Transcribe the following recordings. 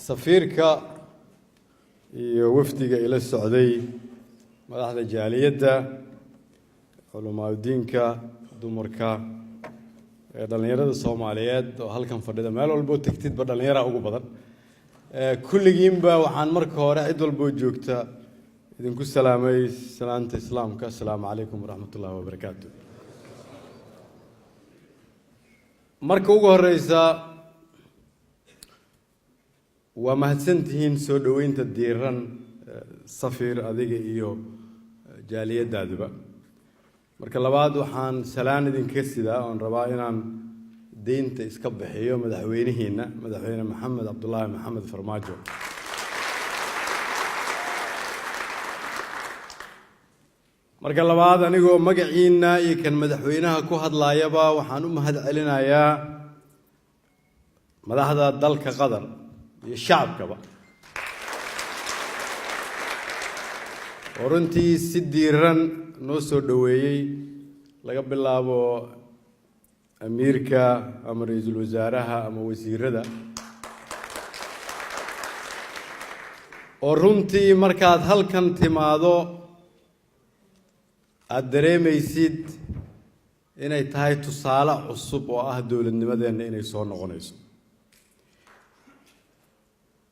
safiirka iyo wafdiga ila socday madaxda jaaliyadda culamaadiinka dumarka dhalinyarada Soomaaliyeed oo halkan fadhida meel walba tagtidba dhalinyaro ugu badan kulligiinba waxaan marka hore cid walba joogta idinku salaamay salaanta islaamka assalaamu calaykum waraxmatullaahi wabarakaatuh marka ugu horeysa waa mahadsantihiin soo dhaweynta diiran safiir adiga iyo jaaliyadaadaba marka labaad waxaan salaan idinka sidaa oo rabaa inaan deynta iska bixiyo madaxweynaheena madaxweyne maxamed cabdullaahi maxamed farmaajo marka labaad anigoo magaciina iyo kan madaxweynaha ku hadlaayaba waxaan u mahad celinayaa madaxda dalka Qatar iyo shacabkaba runtii si diiran noo soo dhaweeyay laga bilaabo amiirka ama ra'iisul wasaaraha ama wasiirada oo runtii markaad halkan timaado aad dareemaysid inay tahay tusaale cusub oo ah dawladnimadeena inay soo noqonayso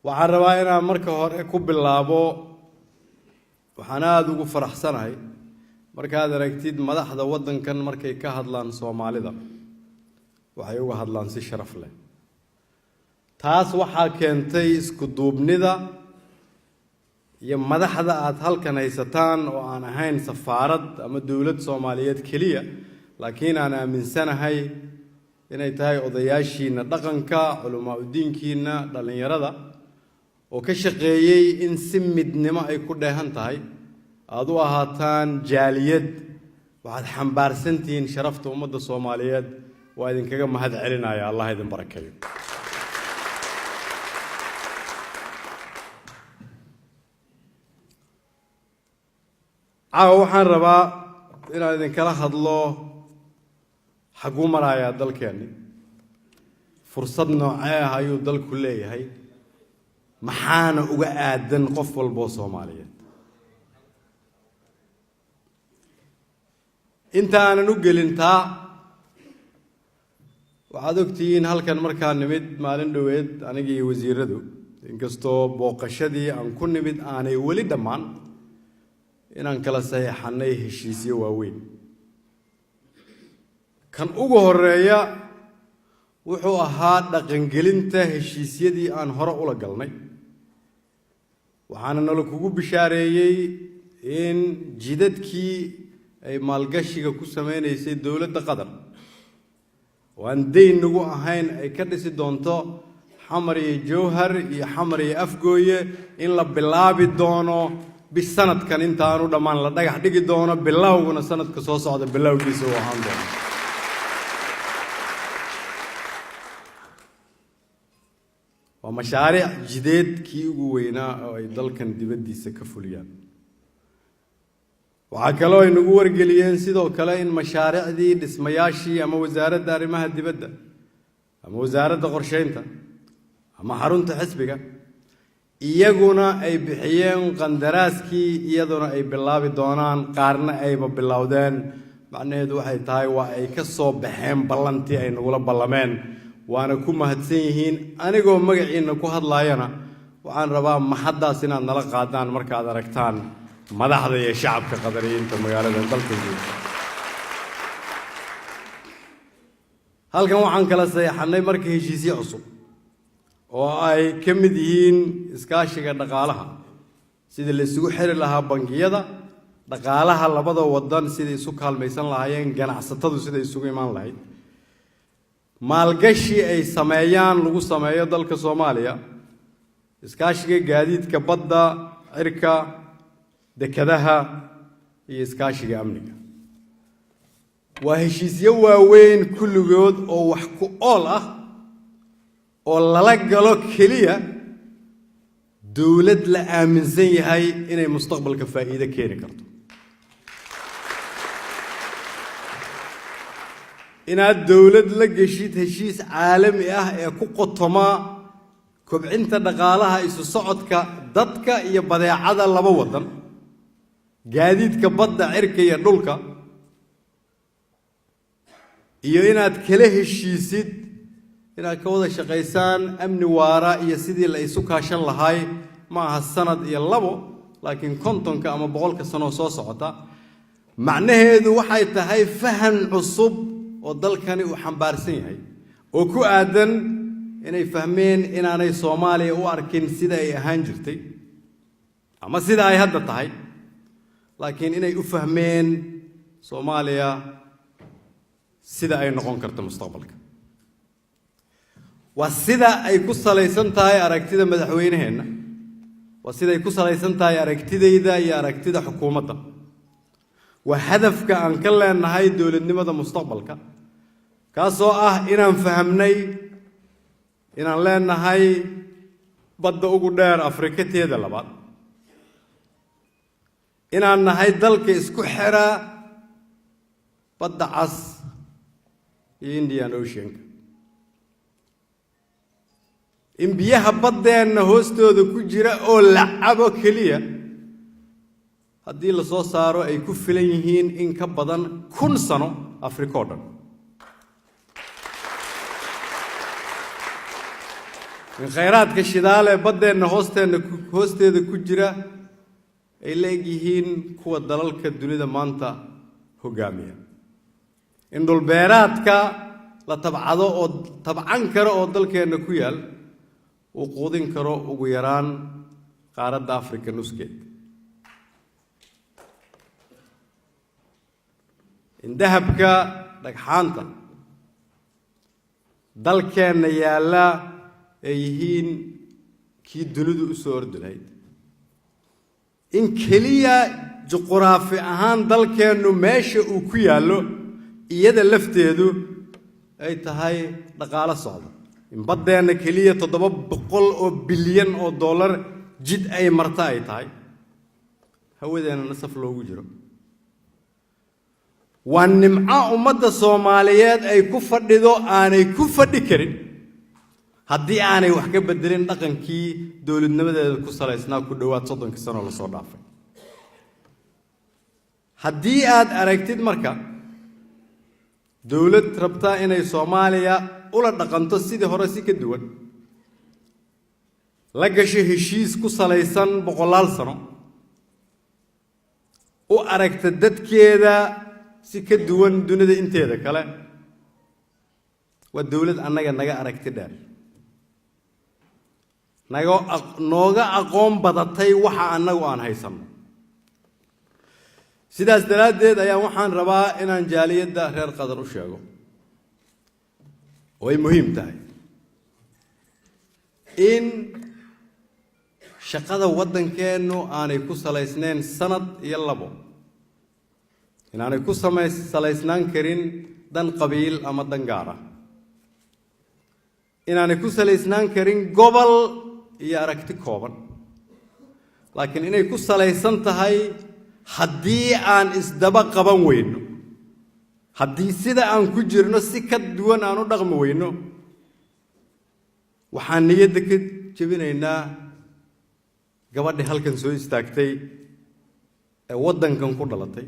waxaan rabaa inaan marka hore ku bilaabo waxaan aad ugu faraxsanahay markaad aragtid madaxda waddankan markay ka hadlaan Soomaalida waxay uga hadlaan si sharaf leh taas waxaa keentay isku duubnida iyo madaxda aad halkan haysataan oo aan ahayn safaarad ama dawlad Soomaaliyeed kaliya laakiin aan aaminsanahay inay tahay odayaashiina dhaqanka culamaadiinkiina dhalinyarada oo ka shaqeeyay in si midnimo ay ku dheehan tahay aad u ahaataan jaaliyad waxaad xambaarsantihiin sharafta ummadda Soomaaliyeed waa idinkaga mahad celinaya Allah idin barakeeyo waxaan rabaa inaan idinkala hadlo xaguu marayaa dalkeeni fursad noocee ah ayuu dalku leeyahay maxaana uga aadan qof walba Soomaaliyeed inta aanan u gelintaa waxaad ogtihiin halkan markaan nimid maalin dhaweed anigii wasiiradu inkastoo booqashadii aan ku nimid aanay weli dhammaan inaan kala saxiixanay heshiisyo waaweyn kan ugu horeeya wuxuu ahaa dhaqangelinta heshiisyadii aan hore ula galnay waxaana nala kugu bishaareeyay in jidadkii ay maalgashiga ku sameynaysay dawladda Qatar oo aan deyn nagu ahayn ay ka dhisi doonto xamar iyo jawhar iyo xamar iyo afgooye in la bilaabi doono bisanadkan intaanu dhammaan la dhagax dhigi doono bilowguna sanadka soo socda bilowgiisa uu ahaan doono waa mashaariic jideedkii ugu weynaa oo ay dalkan dibaddiisa ka fuliyaan waxaa kaloo ay nagu wargeliyeen sidoo kale in mashaariicdii dhismayaashii ama wasaaradda arrimaha dibadda ama wasaaradda qorsheynta ama xarunta xisbiga iyaguna ay bixiyeen qandaraaskii iyaduna ay bilaabi doonaan qaarna ayba bilowdeen macnaheedu waxay tahay waa ay ka soo baxeen ballantii ay nagula ballameen waana ku mahadsan yihiin anigoo magaciina ku hadlaayana waxaan rabaa maxaddaas inaad nala qaadaan markaad aragtaan madaxda iyo shacabka qadariyiinta magaalada dalka guud halkan waxaan kala saxiixanay marka heshiisyo cusub oo ay ka mid yihiin iskaashiga dhaqaalaha sidii la isugu xiri lahaa bangiyada dhaqaalaha labada wadan sidii isu kaalmaysan lahaayeen ganacsatadu sidii isugu imaan lahayd maalgashi ay sameeyaan lagu sameeyo dalka Soomaaliya iskaashiga gaadiidka badda cirka dekadaha iyo iskaashiga amniga waa heshiisyo waaweyn kulligood oo wax ku ool ah oo lala galo kaliya dawlad la aaminsan yahay inay mustaqbalka faa'iido keeni karto inaad dawlad la geshid heshiis caalami ah ee ku qotoma kobcinta dhaqaalaha isu socodka dadka iyo badeecada laba wadan gaadiidka badda cirka iyo dhulka iyo inaad kala heshiisid inaad ka wada shaqaysaan amni waara iyo sidii la isu kaashan lahaay ma aha sanad iyo labo laakiin kontonka ama boqolka sano soo socota macnaheedu waxay tahay fahan cusub oo dalkani uu xambaarsan yahay oo ku aadan inay fahmeen inaanay Soomaaliya u arkin sida ay ahaan jirtay ama sida ay hadda tahay laakiin inay u fahmeen Soomaaliya sida ay noqon karto mustaqbalka waa sida ay ku salaysan tahay aragtida madaxweynaheena waa sida ay ku salaysan tahay aragtidayda iyo aragtida xukuumadda waa hadafka aan ka leenahay dawladnimada mustaqbalka kaasoo ah inaan fahamnay inaan leenahay badda ugu dheer Afrika teeda labaad inaan nahay dalka isku xira badda cas iyo Indian Ocean in biyaha baddeenna hoostooda ku jira oo la cabo kaliya haddii la soo saaro ay ku filan yihiin in ka badan 1,000 sano Afrika oo dhan in khayraadka shidaal ee baddeenna hoosteeda ku jira ay leeyihiin kuwa dalalka dunida maanta hogaamiya in dhulbeeraadka la tabcado oo tabcan karo oo dalkeenna ku yaal uu quudin karo ugu yaraan qaaradda Afrika nuskeed in dahabka dhagxaanta dalkeenna yaalla ay yihiin kii dunidu u soo ordi lahayd in keliya juquraafi ahaan dalkeennu meesha uu ku yaallo iyada lafteedu ay tahay dhaqaale socda in baddeenna keliya 700 bilyan oo dollar jid ay marta ay tahay hawadeena nasaf loogu jiro waa nimco ummadda Soomaaliyeed ay ku fadhido aanay ku fadhi karin haddii aanay wax ka bedelin dhaqankii dawladnimadeeda ku salaysnaa ku dhawaad 30 sano la soo dhaafay haddii aad aragtid marka dawlad rabta inay Soomaaliya ula dhaqanto sidii hore si ka duwan la gashay heshiis ku salaysan 100 sano u aragta dadkeeda si ka duwan dunida inteeda kale waa dawlad annaga naga aragti dheer nooga aqoon badatay waxa annagu aan haysanno sidaas daraaddeed ayaa waxaan rabaa inaan jaaliyadda reer Qatar u sheego oo ay muhiim tahay in shaqada waddankeennu aanay ku salaysnayn sanad iyo labo inaanay ku salaysnaan karin dan qabiil ama dan gaar ah inaanay ku salaysnaan karin gobol iyo aragti kooban laakiin inay ku salaysan tahay haddii aan isdaba qaban weyno haddii sida aan ku jirno si ka duwan aan u dhaqmi weyno waxaan niyadda ka jebinaynaa gabadhii halkan soo istaagtay ee waddankan ku dhalatay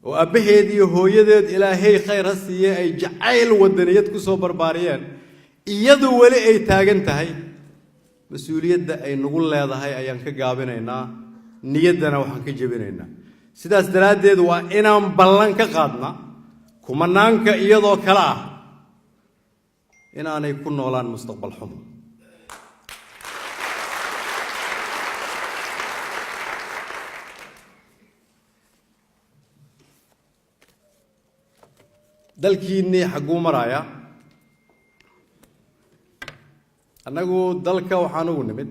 oo aabbaheed iyo hooyadeed ilaahay khayr ha siiye ay jacayl waddaniyad ku soo barbaariyeen iyadu weli ay taagan tahay mas'uuliyadda ay nagu leedahay ayaan ka gaabinaynaa niyaddana waxaan ka jebinaynaa sidaas daraaddeed waa inaan ballan ka qaadnaa kumanaanka iyadoo kale ah inaanay ku noolaan mustaqbal xumo dalkiinnii xagguu maraya annagu dalka waxaan ugu nimid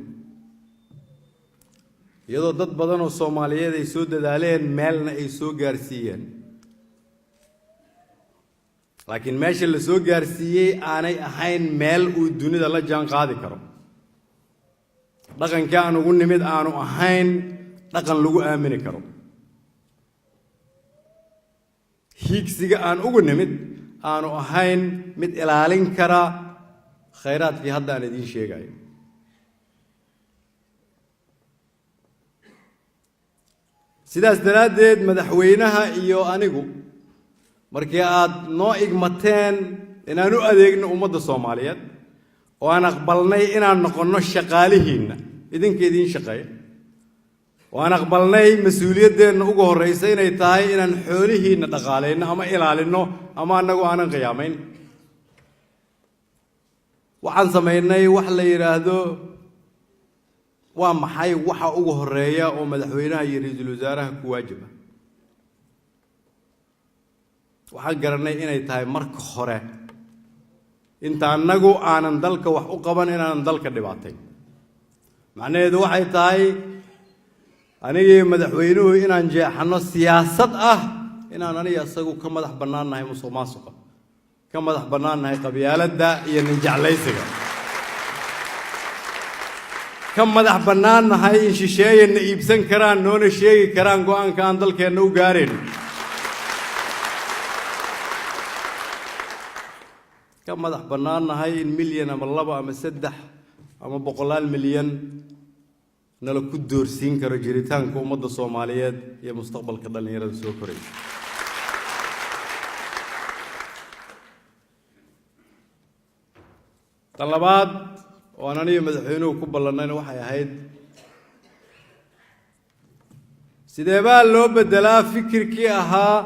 iyadoo dad badan oo Soomaaliyeed ay soo dadaaleen meelna ay soo gaarsiiyeen laakiin meesha la soo gaarsiiyey aanay ahayn meel uu dunida la jaan qaadi karo dhaqanka aan ugu nimid aanu ahayn dhaqan lagu aamini karo hiigsiga aan ugu nimid aanu ahayn mid ilaalin kara khayraadkii hadda aan idiin sheegayo. sidaas daraaddeed madaxweynaha iyo anigu markii aad noo igmateen inaan u adeegno ummadda Soomaaliyeed oo aan aqbalnay inaan noqonno shaqaalihiinna idinka idiin shaqeeya oo aan aqbalnay mas'uuliyaddeena ugu horeysa inay tahay inaan xoolihiinna dhaqaaleyno ama ilaalino ama anagu aanan qiyaamayn. waxaan sameynay wax la yiraahdo waa maxay waxa ugu horeeya oo madaxweynaha iyo ra'iisul wasaaraha ku waajiba. waxaan garanay inay tahay marka hore inta anagu aanan dalka wax u qaban inaan dalka dhibaatay. macnaheedu waxay tahay aniga madaxweynuhu inaan jeexano siyaasad ah inaan aniga isagu ka madax bannaanahay musuqmaasuqa, ka madax bannaanahay qabyaaladda iyo nin jeclaysiga, ka madax bannaanahay in shisheeyana iibsan karaan noona sheegi karaan go'aanka aan dalkeenna u gaareen, ka madax bannaanahay in milyan ama 2 ama 3 ama 100 milyan nala ku doorsiin karo jiritaanka ummadda Soomaaliyeed iyo mustaqbalka dhalinyarada soo koraysa. talabaad oo aan aniga madaxweynuhu ku ballanayna waxay ahayd sidee baa loo bedelaa fikirkii ahaa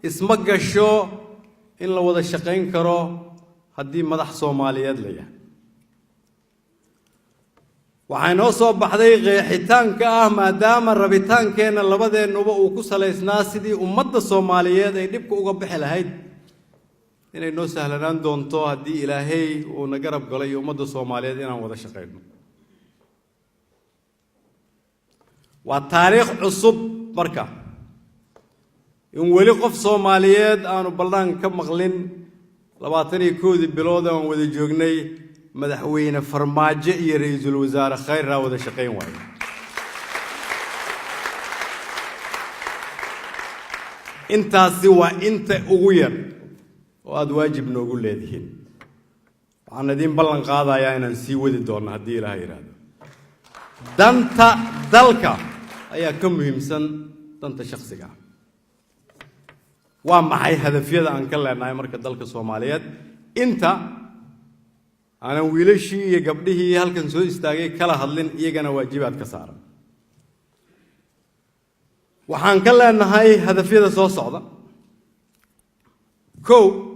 isma gasho in la wada shaqayn karo haddii madax Soomaaliyeed la yahay. waxay noo soo baxday qeexitaanka ah maadaama rabitaankeenna labadeennuba uu ku salaysnaa sidii ummadda Soomaaliyeed ay dhibka uga bixi lahayd inay noo sahlanaan doonto haddii Ilaahay uu na garab galay ummadda Soomaaliyeed inaan wada shaqayno. waa taariikh cusub marka in weli qof Soomaaliyeed aanu ballan ka maqlin 21 bilood aan wada joognay madaxweyne Farmaajo iyo ra'iisul wasaare Khayra wada shaqayn waayo. intaasi waa inta ugu yar oo aad waajib noogu leedihiin. waxaan idin ballan qaadayaa inaan sii wadi doono haddii Ilaahay yiraahdo. danta dalka ayaa ka muhiimsan danta shakhsiga. waa maxay hadafyada aan ka leenahay marka dalka Soomaaliyeed inta aanan wiilashii iyo gabdhihii halkan soo istaagay kala hadlin iyagana waajibaad ka saaran. waxaan ka leenahay hadafyada soo socda. 1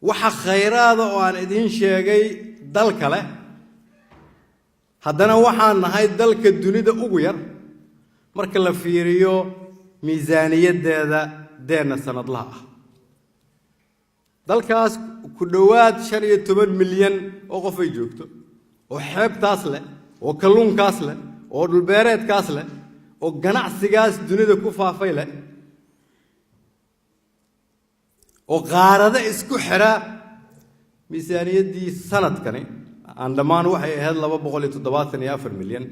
waxa khayraada oo aan idin sheegay dal kale haddana waxaan nahay dalka dunida ugu yar marka la fiiriyo miisaaniyaddeeda deena sanadlaha ah. dalkaas ku dhowaad 15 milyan oo qof ay joogto oo xeebtaas leh oo kalluunkaas leh oo dhulbeereedkaas leh oo ganacsigaas dunida ku faafay leh oo qaarada isku xira miisaaniyaddii sanadkani aan dhammaan waxay ahayd 274 milyan.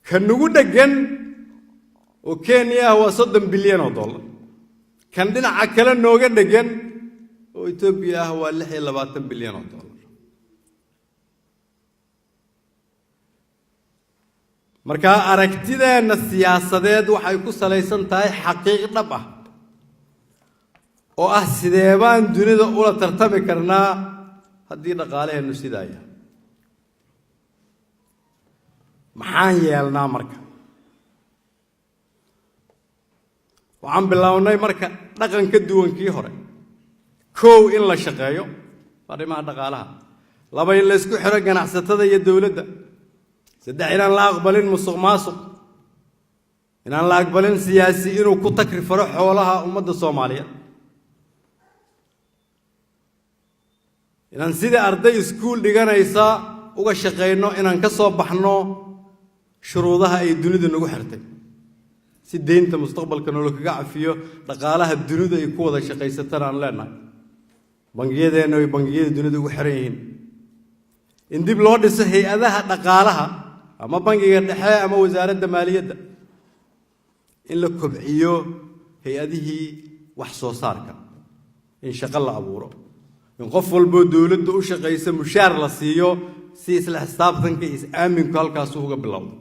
kan ugu dhagan oo Kenya waa 30 bilyan oo dollar. kan dhinaca kale nooga dhagan oo Ethiopia waa 26 bilyan oo dollar. marka aragtideena siyaasadeed waxay ku salaysan tahay xaqiiq dhab ah oo ah sidee baan dunida ula tartami karnaa haddii dhaqaalaheenu sidaa yahay. maxaan yeelnaa marka? waxaan bilownay marka dhaqan ka duwan kii hore. 1 in la shaqeeyo arrimaha dhaqaalaha. 2 in la isku xiro ganacsatada iyo dawladda. 3 inaan la aqbalin musuqmaasuq. inaan la aqbalin siyaasi inuu ku takrifaro xoolaha ummadda Soomaaliyeed. inaan sida arday iskuul dhiganaysa uga shaqeyno inaan ka soo baxno shuruudaha ay dunidu nagu xirtay si deynta mustaqbalka nolol kaga cafiyo dhaqaalaha dunidu ay ku wada shaqeysatana aan leenahay. bangiyadeena ay bangiyada dunidu ugu xiran yihiin. in dib loo dhiso hay'adaha dhaqaalaha ama bangiga dhexe ama wasaaradda maaliyadda. in la kobciyo hay-adihi wax soo saarka in shaqo la abuuro in qof walbo dawladda u shaqeysa mushaar la siiyo si isla xisaabtanka is-aaminku halkaas uga bilowdo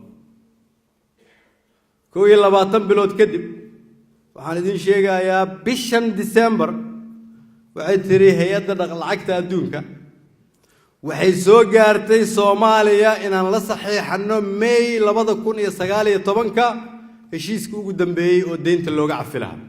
21 bilood kadib waxaan idin sheegayaa bishan December waxay tiri hay'adda lacagta adduunka waxay soo gaartay Soomaaliya inaan la saxiixano May 2019 heshiiska ugu dambeeyay oo deynta looga cafi lahaa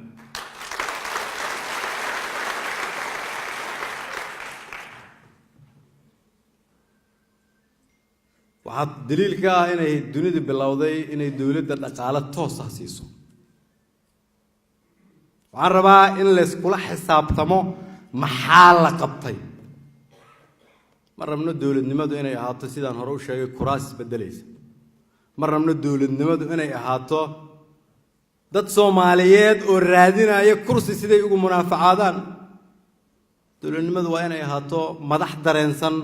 waxaa daliilka ah inay dunidu bilowday inay dawladda dhaqaale toos ah siiso waxaan rabaa in la iskula xisaabtamo maxaa la qabtay ma rabno dawladnimadu inay ahaato sidaan hore u sheegay kuraas bedelaysa ma rabno dawladnimadu inay ahaato dad Soomaaliyeed oo raadinaya kursi siday ugu munaafacaadaan dawladnimadu waa inay ahaato madax dareensan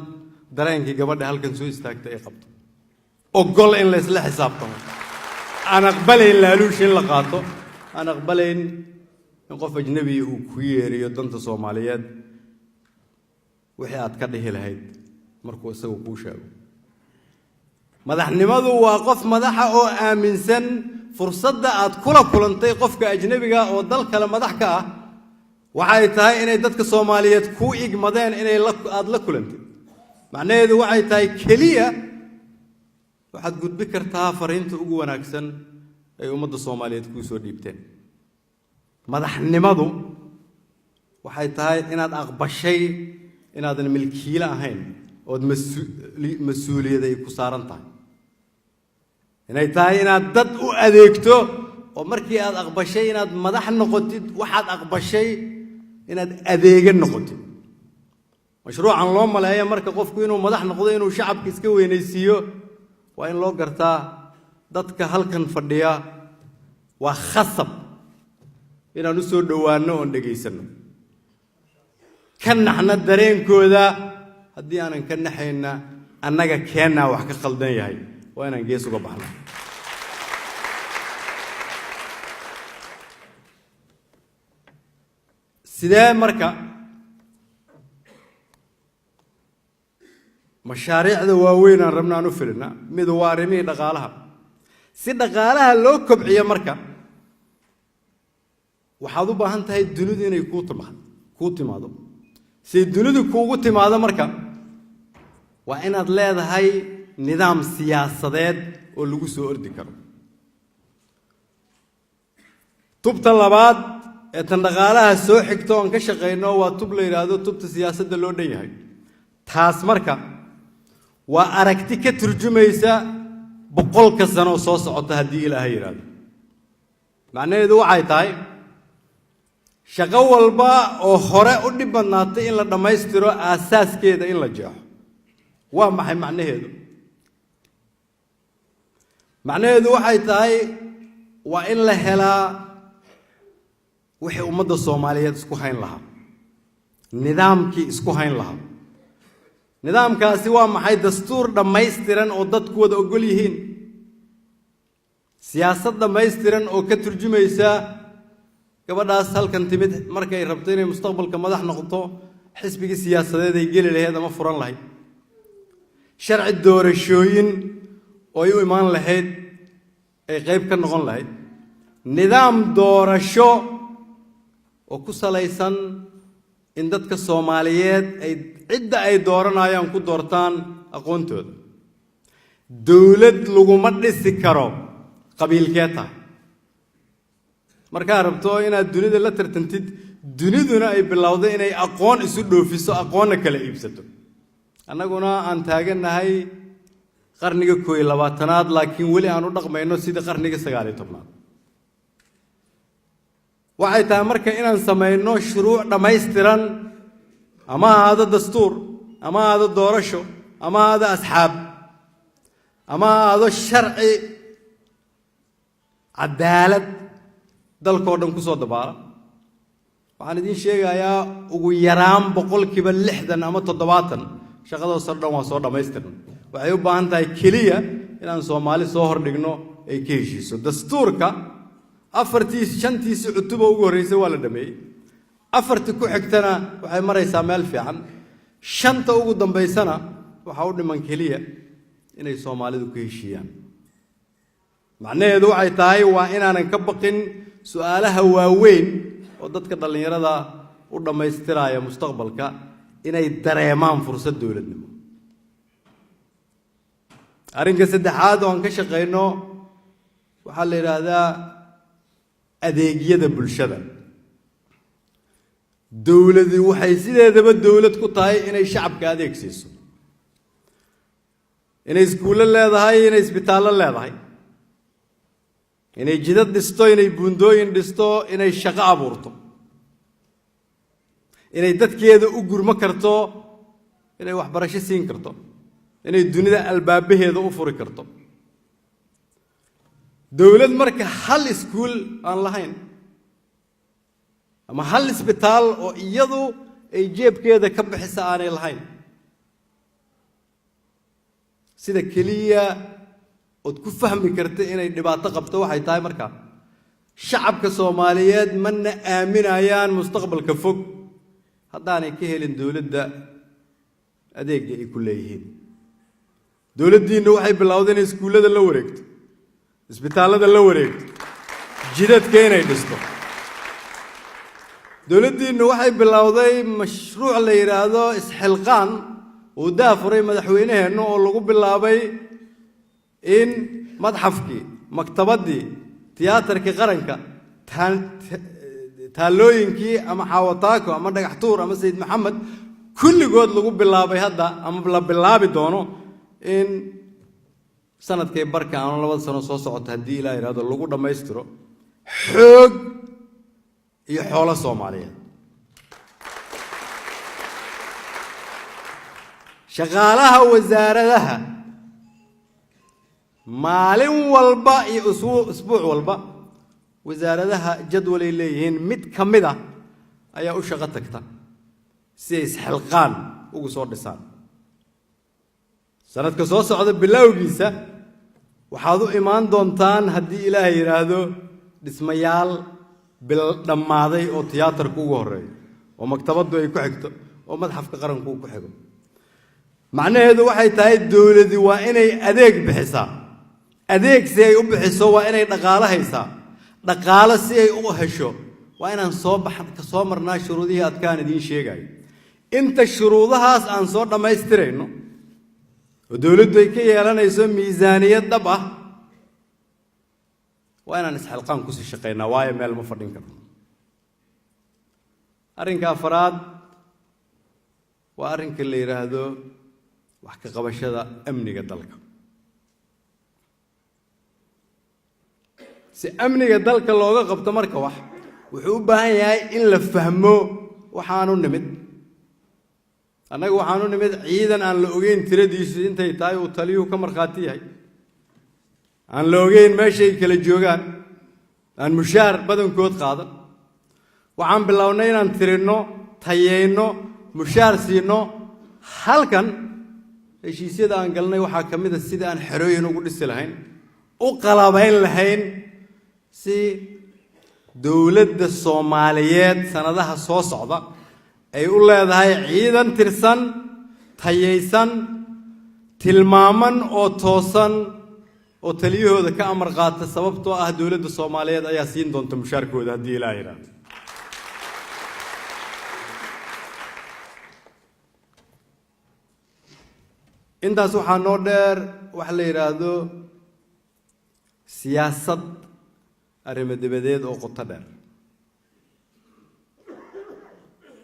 dareenkii gabadha halkan soo istaagtay ay qabto ogol in la isla xisaabtamo aan aqbalayn laaluush in la qaato aan aqbalayn in qof ajnabi uu ku yeeriyo danta Soomaaliyeed wixii aad ka dhihi lahayd markuu isagu ku sheego madaxnimadu waa qof madaxa oo aaminsan fursadda aad kula kulantay qofka ajnabiga oo dal kale madax ka ah waxay tahay inay dadka Soomaaliyeed ku igmadeen inay aad la kulantay macnaheedu waxay tahay kaliya waxaad gudbi kartaa fariinta ugu wanaagsan ay ummadda Soomaaliyeed ku soo dhiibteen madaxnimadu waxay tahay inaad aqbashay inaadan milkiile ahayn oo mas'uuliyad ay ku saaran tahay inay tahay inaad dad u adeegto oo markii aad aqbashay inaad madax noqotid waxaad aqbashay inaad adeega noqotid mashruucan loo maleeyo marka qofku inuu madax noqdo inuu shacabka iska weynaysiiyo waa in loo gartaa dadka halkan fadhiya waa khasab inaan u soo dhawaano oo dhageysano kan naxna dareenkooda haddii aanan ka naxayna annaga keenna wax ka qaldan yahay waa inaan gees uga baxno sidee marka mashaariicda waaweyn aan rabnaa aan u filina mid waa arrimihii dhaqaalaha si dhaqaalaha loo kobciyo marka waxaad u baahan tahay dunidu inay kuu timaado si dunidu kuugu timaado marka waa inaad leedahay nidaam siyaasadeed oo lagu soo ordi karo tubta labaad ee tan dhaqaalaha soo xigto aan ka shaqeyno waa tub la yiraahdo tubta siyaasadda loo dhan yahay taas marka waa aragti ka turjumaysa 100 sano soo socota haddii Ilaahay yiraahdo macnaheedu waxay tahay shaqo walba oo hore u dhibanaatay in la dhameystiro aasaaskeeda in la jeexo waa maxay macnaheedu waxay tahay waa in la helaa wixii ummadda Soomaaliyeed isku hayn lahaa nidaamkii isku hayn lahaa nidaamkaasi waa maxay dastuur dhammaystiran oo dadku wada ogol yihiin siyaasad dhammaystiran oo ka turjumaysa gabadhaas halkan timid markay rabto inay mustaqbalka madax noqoto xisbiga siyaasadeed ay geli lahayd ama furan lahayd sharci doorashooyin oo ay u imaan lahayd ay qayb ka noqon lahayd nidaam doorasho oo ku salaysan in dadka Soomaaliyeed ay cidda ay dooranayaan ku doortaan aqoontooda dawlad laguma dhisi karo qabiilkeeta marka rabto inaad dunida la tartantid duniduna ay bilowday inay aqoon isu dhoofiso aqoonna kala iibsato annaguna aan taaganahay qarniga 21aad laakiin wali aan u dhaqmayno sida qarniga 19aad waxay tahay marka inaan sameeyno shuruuc dhammaystiran ama aado dastuur ama aado doorasho ama aado asxaab ama aado sharci cadaalad dalkoo dhan ku soo dabaala waxaan idin sheegayaa ugu yaraan 60 ama 70 shaqadaas oo dhan waa soo dhammaystiran waxay u baahan tahay kaliya inaan Soomaali soo hordhigno ay ka heshiiso dastuurka afartii shantii cutub ugu horeysay waa la dhameeyay afartii ku xigtana waxay maraysaa meel fiican shanta ugu dambeysana waxa u dhiman kaliya inay Soomaalidu ku heshiiyaan macnaheedu waxay tahay waa inaanan ka baqin su'aalaha waaweyn oo dadka dhalinyarada u dhameystiraya mustaqbalka inay dareemaan fursad dawladnimo arrinka saddexaad oo aan ka shaqeyno waxa la yiraahdaa adeegyada bulshada dawladdu waxay sideedaba dawlad ku tahay inay shacabka adeegsiiso inay iskuulo leedahay inay isbitaallo leedahay inay jidad dhisto inay buundooyin dhisto inay shaqo abuurto inay dadkeeda u gurma karto inay waxbarasho siin karto inay dunida albaabaheeda u furi karto dawlad marka hal iskuul aan lahayn ama hal isbitaal oo iyadu ay jeebkeeda ka bixisa aanay lahayn sida kaliya oo ku fahmi karta inay dhibaato qabto waxay tahay marka shacabka Soomaaliyeed mana aaminayaan mustaqbalka fog haddaanay ka helin dawladda adeegga ay ku leeyihiin dawladdiina waxay bilowday in iskuulada la wareegto isbitaalada la wareegto jidadka inay dhisto dawladdiina waxay bilowday mashruuc la yiraahdo isxilqaan oo daafuray madaxweynaheena oo lagu bilaabay in madxafkii maktabadii tiyaatarkii qaranka taalooyinkii ama xawataako ama dhagaxtuur ama sayid maxamed kulligood lagu bilaabay hadda ama la bilaabi doono in sanadkay barka aan 2 sano soo socota hadii ilaahay yiraahdo lagu dhameystiro xoog iyo xoolo Soomaaliyeed shaqaalaha wasaaradaha maalin walba iyo usbuuc walba wasaaradaha jadwal ay leeyihiin mid kamid ah ayaa u shaqo tagta si ay isxilqaan ugu soo dhisaan sanadka soo socda bilowgiisa waxaad u imaan doontaan haddii ilaahay yiraahdo dhismayaal bil dhamaaday oo tiyaatarku ugu horeeyo oo maktabadu ay ku xigto oo madxafka qaranku ku xigo macnaheedu waxay tahay dawladdu waa inay adeeg bixisaa adeeg si ay u bixiso waa inay dhaqaale haysaa dhaqaale si ay u hesho waa inaan soo marnaa shuruudihii adkaan idin sheegay inta shuruudahaas aan soo dhameystirayno oo dawladdu ay ka yeelanayso miisaaniyad dhab ah waa inaan isxilqaan ku sii shaqeynaa waayo meel ma fadhin karno arrinka afraad waa arrinka la yiraahdo wax ka qabashada amniga dalka si amniga dalka looga qabto marka wuxuu u baahan yahay in la fahmo waxaanu nimid annagu waxaanu nimid ciidan aan la ogeyn tiradiisu intay tahay uu taliyuhu ka markhaati yahay aan la ogeyn meeshay kala joogaan aan mushaar badankood qaadan waxaan bilownay inaan tirino tayeyno mushaar siino halkan heshiisyada aan galnay waxaa ka mid ah sidii aan xerooyin ugu dhisi lahayn u qalabayn lahayn si dawladda Soomaaliyeed sanadaha soo socda ay u leedahay ciidan tirsan tayeysan tilmaaman oo toosan oo taliyahooda ka amar qaata sababtoo ah dawladda Soomaaliyeed ayaa siin doonta mushaarkooda haddii ilaahay yiraahdo intaas waxaa noo dheer wax la yiraahdo siyaasad arrimo dibadeed oo qoto dheer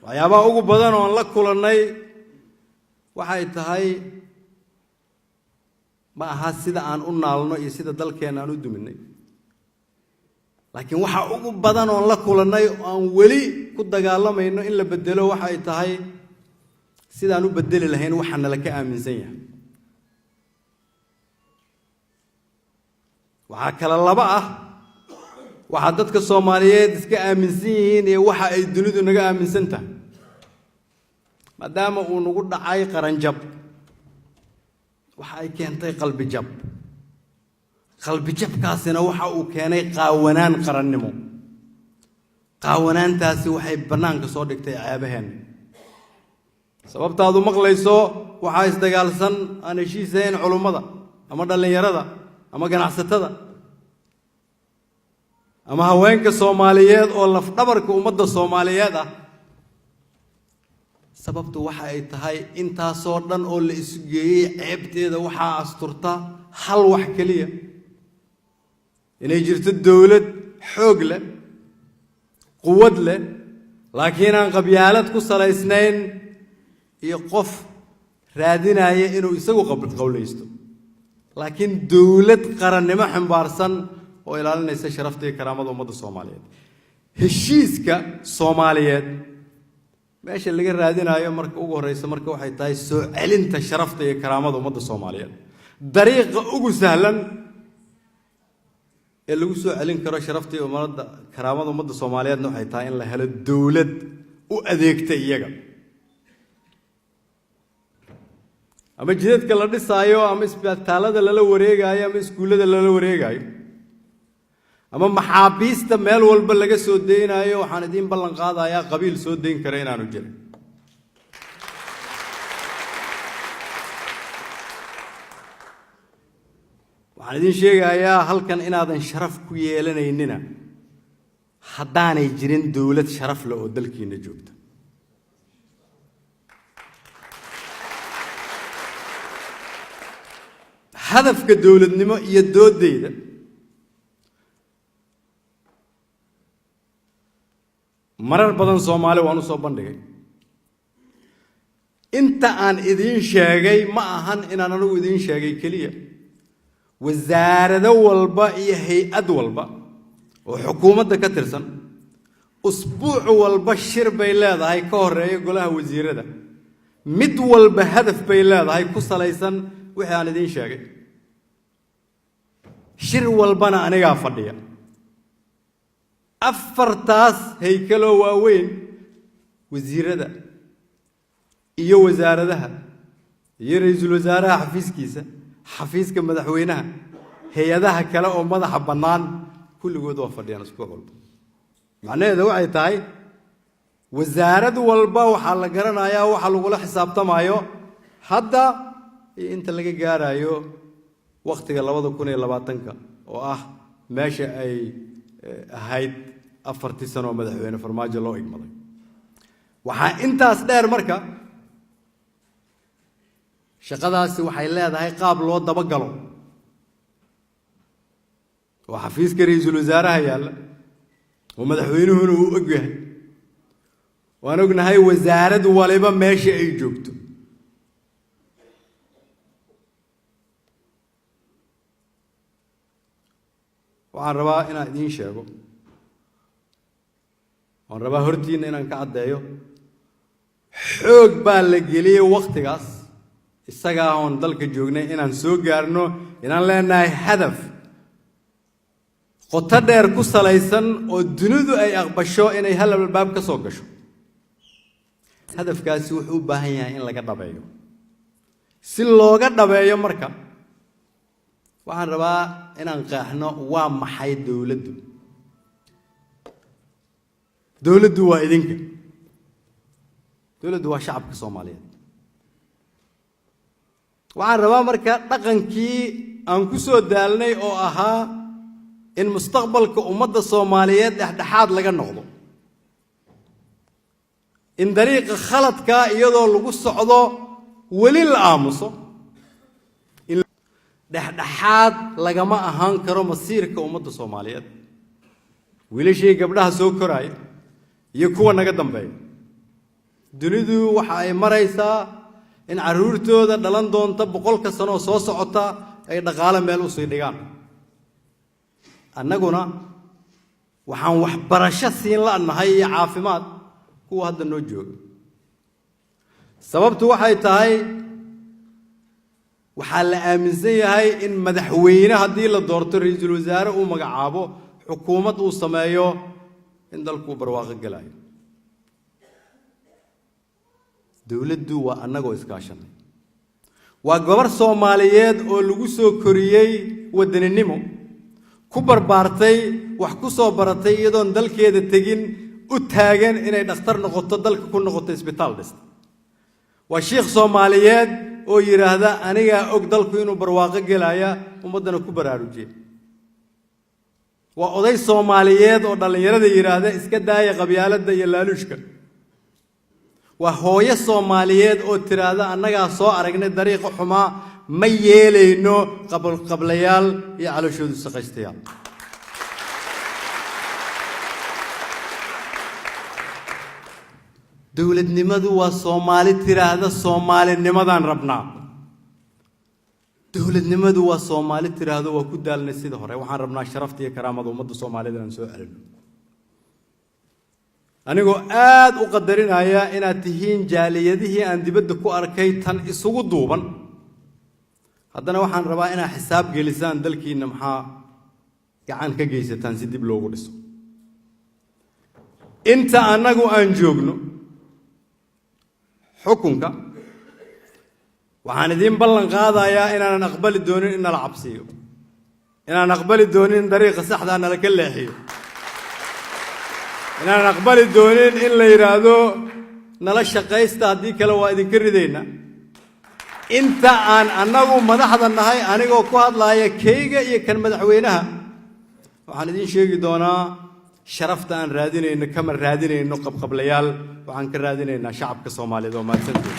waxyaabaha ugu badan oo aan la kulannay waxay tahay ma aha sida aan u naalno iyo sida dalkeena aan u duminay laakiin waxa ugu badan oo aan la kulannay oo aan weli ku dagaalamayno in la bedelo waxay tahay sidaan u bedeli lahayn waxaan la ka aaminsan yahay waxa kala laba ah waxa dadka Soomaaliyeed iska aaminsan yihiin ee waxa ay dunidu naga aaminsan tahay maadaama uu nagu dhacay qaran jab waxa ay keentay qalbi jab qalbi jabkaasina waxa uu keenay qaawanaan qarannimo qaawanaantaasi waxay banaanka soo dhigtay ceebaheen sababtaadu maqlayso waxa isdagaalsan aan heshiisayn culimada ama dhalinyarada ama ganacsatada ama haweenka Soomaaliyeed oo laf dhabarka ummadda Soomaaliyeed ah sababtu waxa ay tahay intaas oo dhan oo la isu geeyay ceebteeda waxa asturta hal wax kaliya inay jirto dawlad xoog leh quwad leh laakiin aan qabyaalad ku salaysnayn iyo qof raadinaya inuu isagu qowlaysto laakiin dawlad qarannimo xambaarsan oo ilaalinaysa sharafta iyo karaamada ummadda Soomaaliyeed heshiiska Soomaaliyeed meesha laga raadinayo marka ugu horeysa marka waxay tahay soo celinta sharafta iyo karaamada ummadda Soomaaliyeed dariiqa ugu sahlan ee lagu soo celin karo sharafta iyo karaamada ummadda Soomaaliyeed waxay tahay in la helo dawlad u adeegta iyaga ama jidadka la dhisaayo ama isbitaalada la wareegayo ama iskuulada la wareegayo ama maxaabiista meel walba laga soo deeynayo waxaan idin ballan qaadayaa qabiil soo deyn kara inaanu jirin waxaan idin sheegayaa halkan inaadan sharaf ku yeelanaynina haddaanay jirin dawlad sharaf leh oo dalkiina joogta hadafka dawladnimo iyo doodayda marar badan Soomaali waan u soo bandhigay inta aan idin sheegay ma ahan inaan anigu idin sheegay kaliya wasaarado walba iyo hay'ad walba oo xukuumadda ka tirsan usbuuc walba shir bay leedahay ka horeeya golaha wasiirada mid walba hadaf bay leedahay ku salaysan wixii aan idin sheegay shir walbana aniga fadhiya afartaas heykalo waaweyn wasiirada iyo wasaaradaha iyo ra'iisul wasaaraha xafiiskiisa xafiiska madaxweynaha hay'adaha kale oo madaxa bannaan kulligood waa fadhiyaan isku walba macnaheedu waxay tahay wasaarad walba waxa la garanayaa waxa lagu la xisaabtamayo hadda inta laga gaarayo waqtiga 2020 oo ah meesha ay ahayd 4 sano madaxweyne farmaajo loo igmaday waxa intaas dheer marka shaqadaasi waxay leedahay qaab loo daba galo oo xafiiska ra'iisul wasaaraha yaala oo madaxweynuhuna uu og yahay waan ognahay wasaarad waliba meesha ay joogto waxaan rabaa inaan idin sheego waan rabaa hortiina inaan ka caddeeyo xoog baa la geliyay waqtigaas isaga aan dalka joognay inaan soo gaarno inaan leenahay hadaf qoto dheer ku salaysan oo dunidu ay aqbasho inay hal albaab ka soo gasho hadafkaasi wuxuu u baahan yahay in laga dhabeeyo si looga dhabeeyo marka waxaan rabaa inaan qeexno waa maxay dawladdu dawladdu waa idinka dawladdu waa shacabka Soomaaliyeed waxaan rabaa marka dhaqankii aan ku soo daalnay oo ahaa in mustaqbalka ummadda Soomaaliyeed dhexdhexaad laga noqdo in dariiqa khaladka iyadoo lagu socdo wali la aamuso in dhexdhexaad lagama ahaan karo masiirka ummadda Soomaaliyeed wiilashii gabdhaha soo koraya iyo kuwa naga dambeeya dunidu waxa ay maraysaa in caruurtooda dhalan doonta 100 sano soo socota ay dhaqaale meel u sii dhigaan annaguna waxaan wax barasho siin la'nahay iyo caafimaad kuwa hadda noo jooga sababtu waxay tahay waxaa la aaminsan yahay in madaxweyne haddii la doorto ra'iisul wasaare uu magacaabo xukuumad uu sameeyo in dalku barwaaqo galayo dawladdu waa annagoo iskaashanay waa gabar Soomaaliyeed oo lagu soo koriyay wadaninimo ku barbaartay wax ku soo baratay iyadoon dalkeeda tegin u taagan inay dhakhtar noqoto dalka ku noqoto isbitaal dhista waa sheekh Soomaaliyeed oo yiraahda aniga og dalku inuu barwaaqo gelaya ummadana ku baraarujiye waa oday Soomaaliyeed oo dhalinyarada yiraahda iska daaya qabyaaladda iyo laaluushka waa hooyo Soomaaliyeed oo tiraahda annaga soo aragnay dariiq xumaa ma yeelayno qablayaal iyo calooshoodu shaqaystayaal dawladnimadu waa Soomaali tiraahda Soomaalinimadan rabnaa dawladnimadu waa Soomaali tiraahdo waa ku daalnay sida hore waxaan rabnaa sharafta iyo karaamada ummadda Soomaalida aan soo celino anigoo aad u qadarinaya inaad tihiin jaaliyadihii aan dibadda ku arkay tan isugu duuban haddana waxaan rabaa inaad xisaab gelisaan dalkiina maxaa gacan ka geysataan si dib loogu dhiso inta anagu aan joogno xukunka waxaan idin ballan qaadayaa inaan aqbali doonin in la cabsiyo inaan aqbali doonin dariiqa saxda ah nala ka leexiyo inaan aqbali doonin in la yiraahdo nala shaqaysta hadii kale waa idin ka ridayna inta aan anagu madaxda nahay anigoo ku hadlaaya keyga iyo kan madaxweynaha waxaan idin sheegi doonaa sharafta aan raadinayno kama raadinayno qabqablayaal waxaan ka raadinaynaa shacabka Soomaaliyeed oo maadsantii